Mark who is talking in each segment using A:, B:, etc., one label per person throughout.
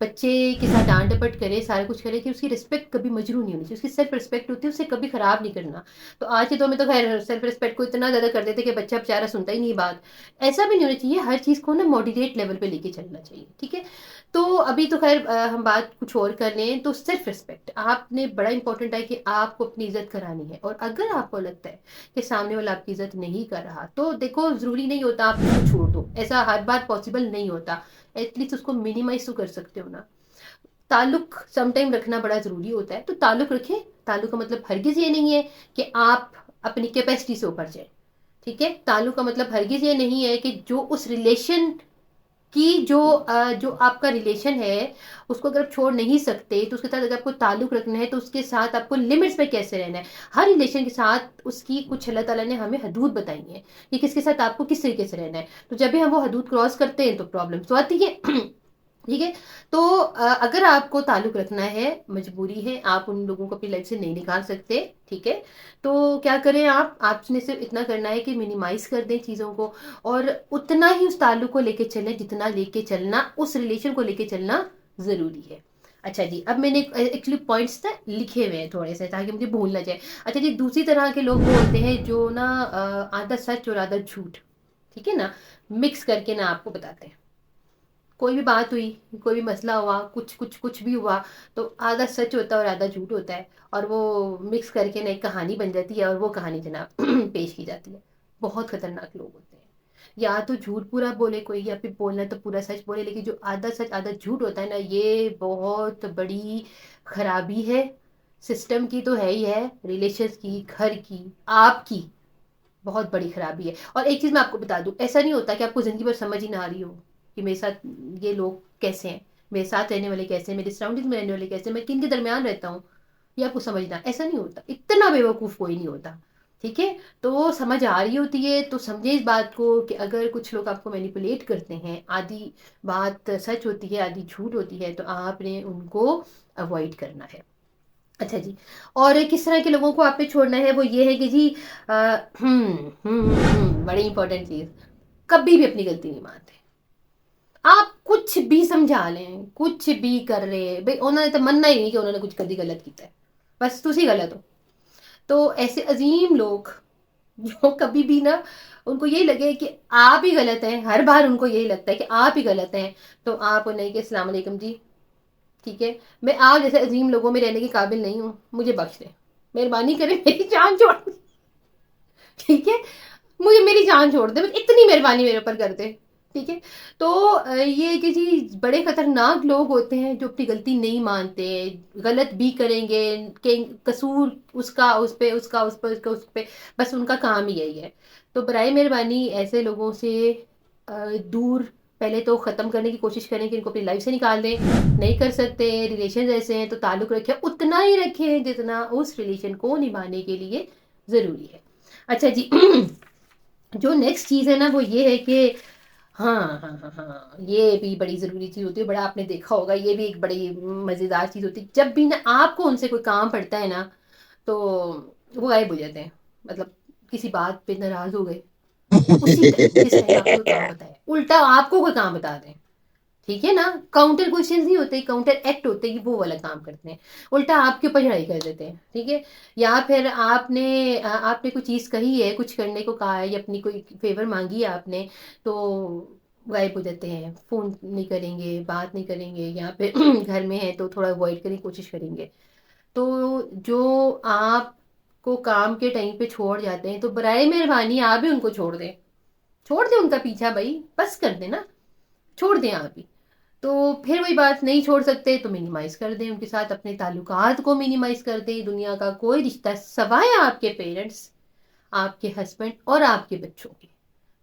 A: بچے کے ساتھ ڈانٹ ڈپٹ کرے، سارا کچھ کرے، کہ اس کی رسپیکٹ کبھی مجروح نہیں ہونی چاہیے، اس کی سیلف رسپیکٹ ہوتی ہے، اسے کبھی خراب نہیں کرنا. تو آج کے دور میں تو خیر سیلف رسپیکٹ کو اتنا زیادہ کر دیتے کہ بچہ بیچارہ سنتا ہی نہیں بات. ایسا بھی نہیں ہونا چاہیے، ہر چیز کو نا ماڈریٹ لیول پہ لے کے چلنا چاہیے. ٹھیک ہے. تو ابھی تو خیر ہم بات کچھ اور کر لیں. تو سیلف رسپیکٹ آپ نے بڑا امپورٹنٹ ہے کہ آپ کو اپنی عزت کرانی ہے، اور اگر آپ کو لگتا ہے کہ سامنے والا آپ کی عزت نہیں کر رہا تو دیکھو ضروری نہیں ہوتا آپ اس کو چھوڑ دو، ایسا ہر بار پاسبل نہیں ہوتا. ایٹ لیسٹ اس کو منیمائز تو کر سکتے ہو نا. تعلق سم ٹائم رکھنا بڑا ضروری ہوتا ہے، تو تعلق رکھیں. تعلق کا مطلب ہرگز یہ نہیں ہے کہ آپ اپنی کیپیسٹی سے اوپر جائیں. ٹھیک ہے. تعلق کا مطلب ہرگز یہ نہیں ہے کہ جو اس ریلیشن کی جو آپ کا ریلیشن ہے اس کو اگر آپ چھوڑ نہیں سکتے تو اس کے ساتھ اگر آپ کو تعلق رکھنا ہے تو اس کے ساتھ آپ کو لمٹس میں کیسے رہنا ہے. ہر ریلیشن کے ساتھ اس کی کچھ اللہ تعالیٰ نے ہمیں حدود بتائی ہیں کہ کس کے ساتھ آپ کو کس طریقے سے رہنا ہے. تو جب بھی ہم وہ حدود کراس کرتے ہیں تو پرابلمس تو آتی ہے. ٹھیک ہے. تو اگر آپ کو تعلق رکھنا ہے، مجبوری ہے، آپ ان لوگوں کو اپنی لائف سے نہیں نکال سکتے. ٹھیک ہے. تو کیا کریں آپ نے صرف اتنا کرنا ہے کہ منیمائز کر دیں چیزوں کو، اور اتنا ہی اس تعلق کو لے کے چلیں جتنا لے کے چلنا، اس ریلیشن کو لے کے چلنا ضروری ہے. اچھا جی، اب میں نے ایکچولی پوائنٹس نا لکھے ہوئے ہیں تھوڑے سے تاکہ مجھے بھول نہ جائے. اچھا جی، دوسری طرح کے لوگ وہ ہوتے ہیں جو نا آدھا سچ اور آدھا جھوٹ، ٹھیک ہے نا، مکس کر کے نا آپ کو بتاتے ہیں. کوئی بھی بات ہوئی، کوئی بھی مسئلہ ہوا، کچھ بھی ہوا، تو آدھا سچ ہوتا ہے اور آدھا جھوٹ ہوتا ہے، اور وہ مکس کر کے نا ایک کہانی بن جاتی ہے، اور وہ کہانی جناب پیش کی جاتی ہے. بہت خطرناک لوگ ہوتے ہیں. یا تو جھوٹ پورا بولے کوئی، یا پھر بولنا تو پورا سچ بولے، لیکن جو آدھا سچ آدھا جھوٹ ہوتا ہے نا، یہ بہت بڑی خرابی ہے. سسٹم کی تو ہے ہی ہے، ریلیشنز کی، گھر کی، آپ کی بہت بڑی خرابی ہے. اور ایک چیز میں آپ کو بتا دوں، ایسا نہیں ہوتا کہ آپ کو زندگی بھر سمجھ ہی نہ آ رہی ہو کہ میرے ساتھ یہ لوگ کیسے ہیں، میرے ساتھ رہنے والے کیسے ہیں، میرے سراؤنڈنگ میں رہنے والے کیسے ہیں، میں کن کے درمیان رہتا ہوں، یہ آپ کو سمجھنا. ایسا نہیں ہوتا، اتنا بے وقوف کوئی نہیں ہوتا. ٹھیک ہے. تو سمجھ آ رہی ہوتی ہے تو سمجھے اس بات کو کہ اگر کچھ لوگ آپ کو مینیپولیٹ کرتے ہیں، آدھی بات سچ ہوتی ہے آدھی جھوٹ ہوتی ہے، تو آپ نے ان کو اوائڈ کرنا ہے. اچھا جی. اور کس طرح کے لوگوں کو آپ پہ چھوڑنا ہے، وہ یہ ہے کہ جی بڑی امپورٹنٹ چیز، کبھی بھی اپنی غلطی نہیں مانتے. آپ کچھ بھی سمجھا لیں، کچھ بھی کر رہے بھائی، انہوں نے تو مننا ہی نہیں کہ انہوں نے کچھ کبھی غلط کیتا ہے، بس تسی غلط ہو. تو ایسے عظیم لوگ جو کبھی بھی نا ان کو یہی لگے کہ آپ ہی غلط ہیں، ہر بار ان کو یہی لگتا ہے کہ آپ ہی غلط ہیں، تو آپ انہیں کہ السلام علیکم جی. ٹھیک ہے. میں آپ جیسے عظیم لوگوں میں رہنے کے قابل نہیں ہوں، مجھے بخش دیں، مہربانی کریں میری جان چھوڑ دیں. ٹھیک ہے. مجھے میری جان چھوڑ دے، بس اتنی مہربانی میرے اوپر کر دے. ٹھیک ہے. تو یہ کہ جی بڑے خطرناک لوگ ہوتے ہیں جو اپنی غلطی نہیں مانتے، غلط بھی کریں گے، کہ قصور اس کا اس پہ، اس کا اس پہ، اس کا اس پہ، بس ان کا کام ہی یہی ہے. تو برائے مہربانی ایسے لوگوں سے دور پہلے تو ختم کرنے کی کوشش کریں کہ ان کو اپنی لائف سے نکال دیں. نہیں کر سکتے، ریلیشن ایسے ہیں تو تعلق رکھیں، اتنا ہی رکھیں جتنا اس ریلیشن کو نبھانے کے لیے ضروری ہے. اچھا جی. جو نیکسٹ چیز ہے نا وہ یہ ہے کہ ہاں ہاں ہاں ہاں یہ بھی بڑی ضروری چیز ہوتی ہے. بڑا آپ نے دیکھا ہوگا، یہ بھی ایک بڑی مزیدار چیز ہوتی ہے. جب بھی نا آپ کو ان سے کوئی کام پڑتا ہے نا تو وہ غائب ہو جاتے ہیں. مطلب کسی بات پہ ناراض ہو گئے، اسی ٹائم جس ٹائم آپ کو کوئی کام بتایا، الٹا آپ کو کوئی کام بتا دیں. ٹھیک ہے نا. کاؤنٹر کوشچن نہیں ہوتے، کاؤنٹر ایکٹ ہوتے ہیں، وہ والا کام کرتے ہیں، الٹا آپ کے اوپر چڑھائی کر دیتے ہیں. ٹھیک ہے. یا پھر آپ نے کوئی چیز کہی ہے، کچھ کرنے کو کہا ہے، یا اپنی کوئی فیور مانگی ہے آپ نے، تو غائب ہو جاتے ہیں، فون نہیں کریں گے، بات نہیں کریں گے، یا پھر گھر میں ہے تو تھوڑا اوائڈ کرنے کی کوشش کریں گے. تو جو آپ کو کام کے ٹائم پہ چھوڑ جاتے ہیں تو برائے مہربانی آپ بھی ان کو چھوڑ دیں. چھوڑ دیں ان کا پیچھا بھائی، بس کر دیں نا، چھوڑ دیں آپ ہی. تو پھر وہی بات، نہیں چھوڑ سکتے تو منیمائز کر دیں ان کے ساتھ، اپنے تعلقات کو منیمائز کر دیں. دنیا کا کوئی رشتہ سوائے آپ کے پیرنٹس، آپ کے ہسبینڈ اور آپ کے بچوں کے،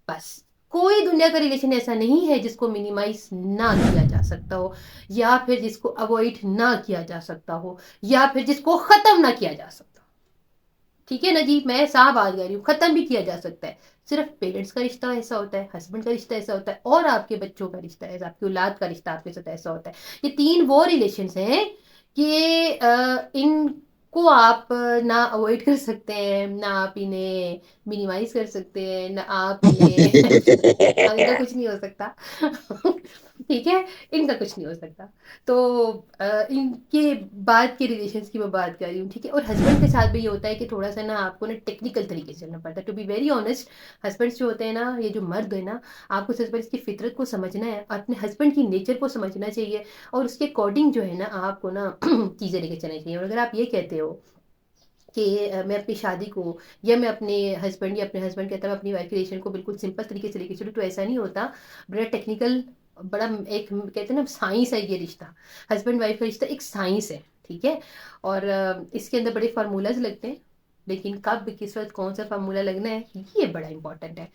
A: بس کوئی دنیا کا ریلیشن ایسا نہیں ہے جس کو منیمائز نہ کیا جا سکتا ہو، یا پھر جس کو اوائڈ نہ کیا جا سکتا ہو، یا پھر جس کو ختم نہ کیا جا سکتا. ٹھیک ہے نا جی. میں صاحب آ گئی ہوں، ختم بھی کیا جا سکتا ہے. صرف پیرنٹس کا رشتہ ایسا ہوتا ہے، ہسبینڈ کا رشتہ ایسا ہوتا ہے، اور آپ کے بچوں کا رشتہ ایسا، آپ کی اولاد کا رشتہ آپ کے ساتھ ایسا ہوتا ہے. یہ تین وہ ریلیشنز ہیں کہ ان کو آپ نہ اوائڈ کر سکتے ہیں، نہ آپ انہیں منیمائز کر سکتے ہیں، نہ آپ انہیں آگے کا کچھ نہیں ہو سکتا. ٹھیک ہے، ان کا کچھ نہیں ہو سکتا. تو ان کے بعد کے ریلیشنس کی میں بات کر رہی ہوں. ٹھیک ہے، اور ہسبینڈ کے ساتھ بھی یہ ہوتا ہے کہ تھوڑا سا نا آپ کو نا ٹیکنیکل طریقے سے چلنا پڑتا ہے. To be very honest, husbands جو ہوتے ہیں نا، یہ جو مرد ہے نا، آپ کو ہسبینڈس کی فطرت کو سمجھنا ہے، اپنے ہسبینڈ کی نیچر کو سمجھنا چاہیے، اور اس کے اکارڈنگ جو ہے نا آپ کو نا چیزیں لے کے چلنی چاہیے. اور اگر آپ یہ کہتے ہو کہ میں اپنی شادی کو، یا میں اپنے ہسبینڈ، یا اپنے ہسبینڈ کہتا ہے میں اپنی وائف کے ریلیشن کو بالکل سمپل طریقے سے لے کے چلوں، تو ایسا نہیں ہوتا. بڑا ٹیکنیکل، بڑا ایک کہتے ہیں نا سائنس ہے یہ رشتہ. ہسبینڈ وائف کا رشتہ ایک سائنس ہے. ٹھیک ہے، اور اس کے اندر بڑے فارمولاز لگتے ہیں، لیکن کب کس وقت کون سا فارمولا لگنا ہے یہ بڑا امپورٹنٹ ہے.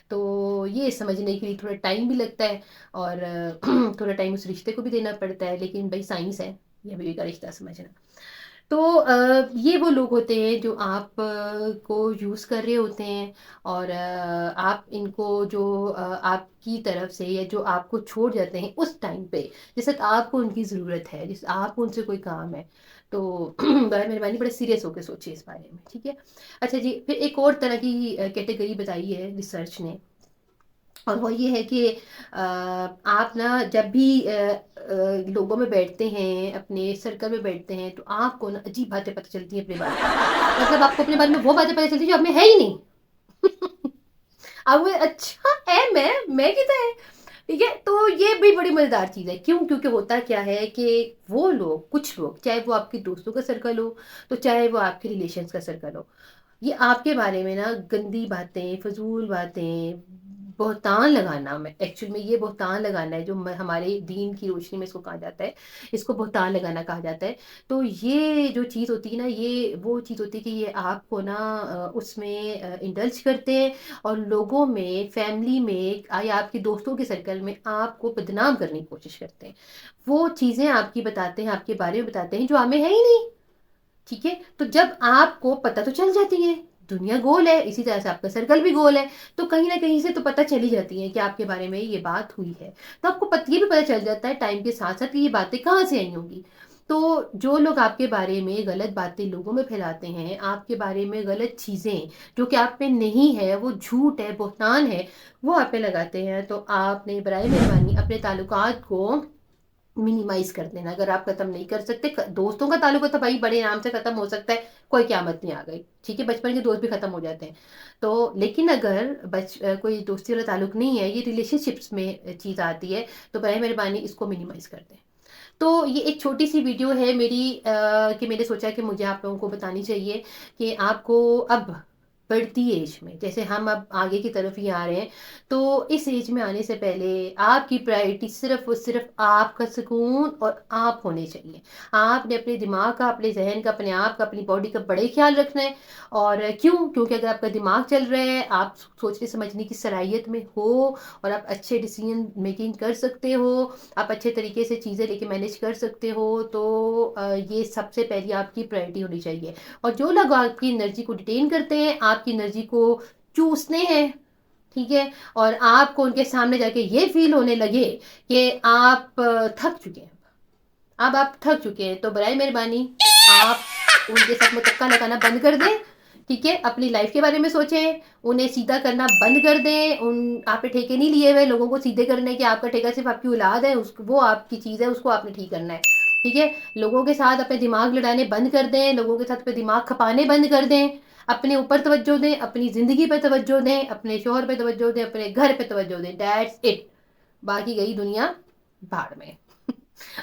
A: تو یہ سمجھنے کے لیے تھوڑا ٹائم بھی لگتا ہے، اور تھوڑا ٹائم اس رشتے کو بھی دینا پڑتا ہے، لیکن بھائی سائنس ہے یہ بیوی کا رشتہ سمجھنا. تو یہ وہ لوگ ہوتے ہیں جو آپ کو یوز کر رہے ہوتے ہیں، اور آپ ان کو جو آپ کی طرف سے، یا جو آپ کو چھوڑ جاتے ہیں اس ٹائم پہ، جس وقت آپ کو ان کی ضرورت ہے، جس آپ کو ان سے کوئی کام ہے، تو برائے مہربانی بڑے سیریس ہو کے سوچیے اس بارے میں. ٹھیک ہے. اچھا جی، پھر ایک اور طرح کی کیٹیگری بتائی ہے ریسرچ نے، اور وہ یہ ہے کہ آپ نا جب بھی لوگوں میں بیٹھتے ہیں، اپنے سرکل میں بیٹھتے ہیں، تو آپ کو نا عجیب باتیں پتہ چلتی ہیں اپنے بارے میں. مطلب آپ کو اپنے بارے میں وہ باتیں پتہ چلتی ہیں جو اب میں ہے ہی نہیں. اب وہ اچھا ہے، میں کدھر ہے. ٹھیک ہے، تو یہ بھی بڑی مزیدار چیز ہے. کیوں؟ کیونکہ ہوتا کیا ہے کہ وہ لوگ، کچھ لوگ، چاہے وہ آپ کے دوستوں کا سرکل ہو، تو چاہے وہ آپ کے ریلیشنس کا سرکل ہو، یہ آپ کے بارے میں نا گندی باتیں، فضول باتیں، بہتان لگانا. میں ایکچوئل میں یہ بہتان لگانا ہے جو ہمارے دین کی روشنی میں اس کو کہا جاتا ہے، اس کو بہتان لگانا کہا جاتا ہے. تو یہ جو چیز ہوتی ہے نا، یہ وہ چیز ہوتی ہے کہ یہ آپ کو نا اس میں انڈلج کرتے ہیں، اور لوگوں میں، فیملی میں، یا آپ کے دوستوں کے سرکل میں آپ کو بدنام کرنے کی کوشش کرتے ہیں. وہ چیزیں آپ کی بتاتے ہیں، آپ کے بارے میں بتاتے ہیں جو ہمیں ہے ہی نہیں. ٹھیک ہے، تو جب آپ کو پتہ تو چل جاتی ہے، دنیا گول ہے، اسی طرح سے آپ کا سرکل بھی گول ہے، تو کہیں نہ کہیں سے تو پتہ چل ہی جاتی ہے کہ آپ کے بارے میں یہ بات ہوئی ہے. تو آپ کو یہ بھی پتہ چل جاتا ہے ٹائم کے ساتھ ساتھ کہ یہ باتیں کہاں سے آئی ہوں گی. تو جو لوگ آپ کے بارے میں غلط باتیں لوگوں میں پھیلاتے ہیں، آپ کے بارے میں غلط چیزیں جو کہ آپ پہ نہیں ہے، وہ جھوٹ ہے، بہتان ہے، وہ آپ پہ لگاتے ہیں، تو آپ نے برائے مہربانی اپنے تعلقات کو منیمائز کر دینا. اگر آپ ختم نہیں کر سکتے، دوستوں کا تعلق تو بھائی بڑے نام سے ختم ہو سکتا ہے، کوئی قیامت نہیں آ گئی. ٹھیک ہے، بچپن کے دوست بھی ختم ہو جاتے ہیں. تو لیکن اگر کوئی دوستی والا تعلق نہیں ہے، یہ ریلیشن شپس میں چیز آتی ہے، تو برائے مہربانی اس کو منیمائز کر دیں. تو یہ ایک چھوٹی سی ویڈیو ہے میری، کہ میں نے سوچا کہ مجھے آپ لوگوں کو بتانی چاہیے کہ آپ کو اب بڑھتی ایج میں، جیسے ہم اب آگے کی طرف ہی آ رہے ہیں، تو اس ایج میں آنے سے پہلے آپ کی پرائرٹی صرف اور صرف آپ کا سکون اور آپ ہونے چاہیے. آپ نے اپنے دماغ کا، اپنے ذہن کا، اپنے آپ کا، اپنی باڈی کا بڑے خیال رکھنا ہے. اور کیونکہ اگر آپ کا دماغ چل رہا ہے، آپ سوچنے سمجھنے کی صلاحیت میں ہو، اور آپ اچھے ڈیسیژن میکنگ کر سکتے ہو، آپ اچھے طریقے سے چیزیں لے کے مینیج کر سکتے ہو، تو یہ سب سے پہلی آپ کی پرائرٹی ہونی چاہیے. اور جو لوگ آپ کی انرجی کو ڈیٹین کرتے ہیں، آپ کی انرجی کو چوستے ہیں، ٹھیک ہے، اور آپ کو ان کے سامنے جا کے یہ فیل ہونے لگے کہ آپ تھک چکے ہیں، اب آپ تھک چکے ہیں، تو برائے مہربانی آپ ان کے ساتھ متکا لگانا بند کر دیں. ٹھیک ہے، اپنی لائف کے بارے میں سوچیں، انہیں سیدھا کرنا بند کر دیں. آپ نے ٹھیکے نہیں لیے ہوئے لوگوں کو سیدھے کرنے کے، آپ کا ٹھیکہ صرف آپ کی اولاد ہے، وہ آپ کی چیز ہے، اس کو آپ نے ٹھیک کرنا ہے. ٹھیک ہے، لوگوں کے ساتھ اپنے دماغ لڑانے بند کر دیں، لوگوں کے ساتھ اپنے دماغ کھپانے بند کر دیں. اپنے اوپر توجہ دیں، اپنی زندگی پہ توجہ دیں، اپنے شوہر پہ توجہ دیں، اپنے گھر پہ توجہ دیں. That's it. باقی گئی دنیا بھاڑ میں.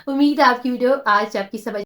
A: امید ہے آپ کی ویڈیو آج آپ کی سمجھ